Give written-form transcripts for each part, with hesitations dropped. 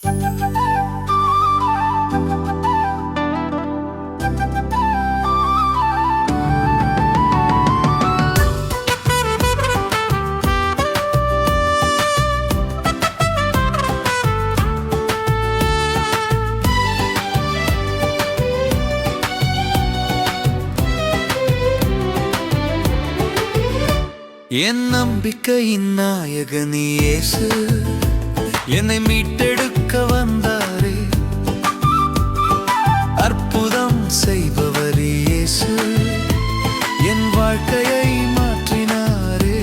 என் நம்பிக்கையின் நாயகன் இயேசு என்னை மீட்டெடுக்க வந்தாரே. அற்புதம் செய்பவர் இயேசு என் வாழ்க்கையை மாற்றினாரே.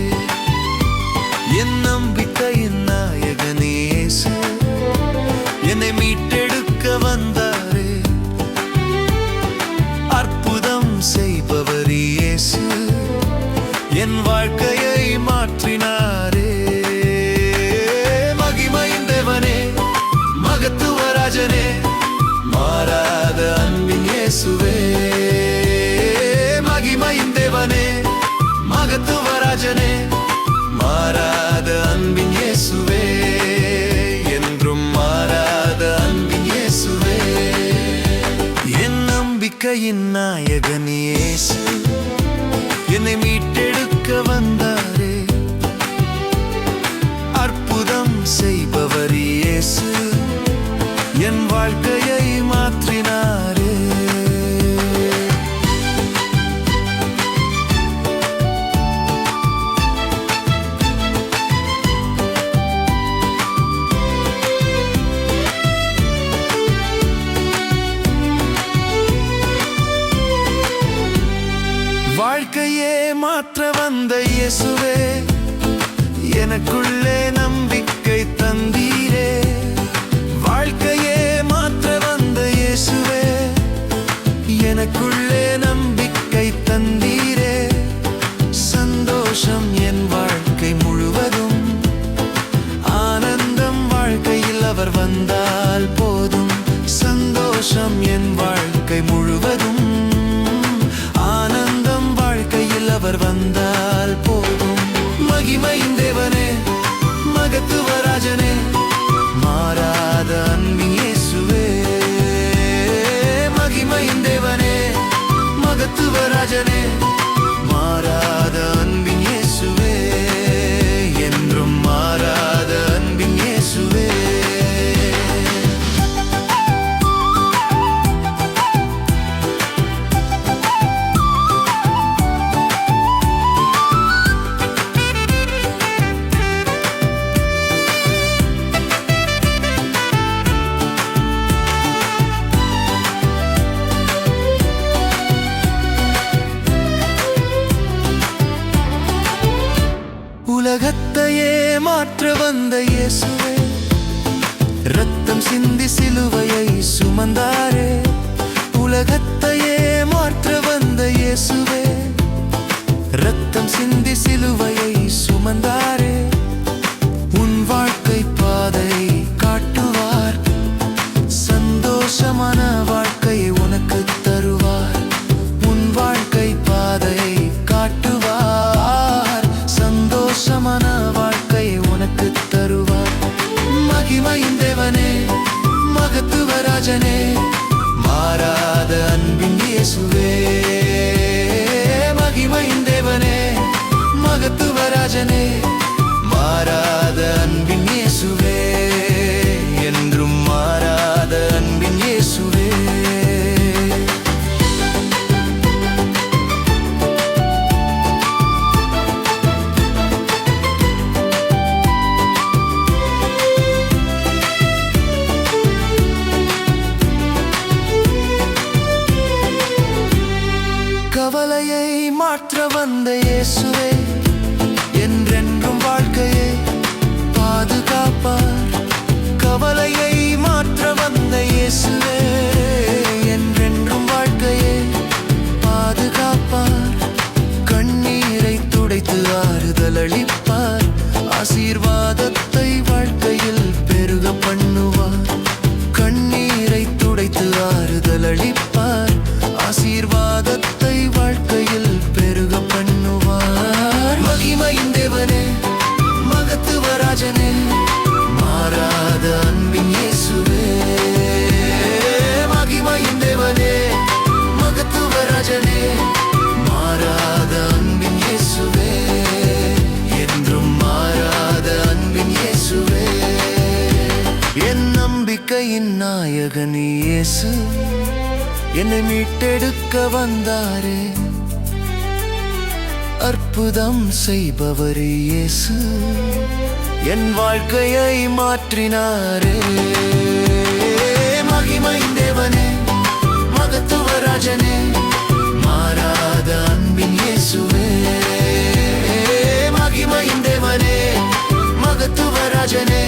என் நம்பிக்கையின் நாயகன் இயேசு என்னை மீட்டெடுக்க வந்தாரே. அற்புதம் செய்பவர் இயேசு என் வாழ்க்கையை மாற்றினாரே. மகிமையின் தேவனே, மகத்துவராஜனே, மாறாத அன்பின் இயேசுவே. மகிமையின் தேவனே, மகத்துவராஜனே, மாறாத அன்பின் இயேசுவே. என்றும் மாறாத அன்பின் இயேசுவே. என் நம்பிக்கையின் நாயகன் இயேசு என்னை மீட்டெடுக்க வந்தாரே. அற்புதம் செய்பவர் இயேசு என் வாழ்க்கையை மாற்றினாரே. வாழ்க்கையே மாற்ற வந்த இயேசுவே, எனக்குள்ளே நம்பிக்கை தந்தீரே. வாழ்க்கையே மாற்ற வந்த இயேசுவே, எனக்குள்ளே நம்பிக்கை தந்தீரே. சந்தோஷம் என் வாழ்க்கை முழுவதும், ஆனந்தம் வாழ்க்கையில் அவர் வந்தால் போதும். சந்தோஷம் என் வாழ்க்கை முழுவதும், அவர் வந்தால் போதும். மகிமையின் தேவனே, மகத்துவராஜனே, மாறாத அன்பின் இயேசுவே. மகிமையின் தேவனே, மகத்துவராஜனே, மாறாத அன்பின் இயேசுவே. என்றும் மாறாத அன்பின் இயேசுவே. உலகத்தையே மாற்ற வந்த இயேசுவே, ரத்தம் சிந்தி சிலுவையை சுமந்தாரே. உலகத்தையே மாற்ற வந்த இயேசுவே, ரத்தம் சிந்தி சிலுவையை சுமந்தாரே. உன் வாழ்க்கை பாதை காட்டுவார், சந்தோஷமான வாழ்க்கையை உனக்கு தருவார். உன் வாழ்க்கை பாதை காட்டுவார், சந்தோஷமான வாழ்க்கையை உனக்கு தருவார். மகிமையின் தேவனே, மகத்துவராஜனே, மாறாத அன்பின் இயேசுவே. மகிமையின் தேவனே, மகத்துவராஜனே, மாறாத அன்பின் இயேசுவே. என்றும் மாறாத அன்பின் இயேசுவே. கவலையை மாற்ற வந்த இயேசுவே, என்றென்றும் வாழ்க்கையை பாதுகாப்பார். கவலையை மாற்ற வந்த இயேசுவே, என்றென்றும் வாழ்க்கையை பாதுகாப்பார். கண்ணீரை துடைத்து ஆறுதல் அளிப்பார், ஆசீர்வாதத்தை வாழ்க்கையில் பெருக பண்ணுவார். கண்ணீரை துடைத்து ஆறுதல் அளிப்பார், ஆசீர்வாதத்தை வாழ்க்கையில் பெருக பண்ணுவார். வாழ்க்கையின் நாயகன் இயேசு என்னை மீட்டெடுக்க வந்தாரே. அற்புதம் செய்பவர் இயேசு என் வாழ்க்கையை மாற்றினாரே. மகிமை தேவனே, மகத்துவ ராஜனே, மாறாத அன்பின் இயேசுவே. மகிமை தேவனே, மகத்துவ ராஜனே,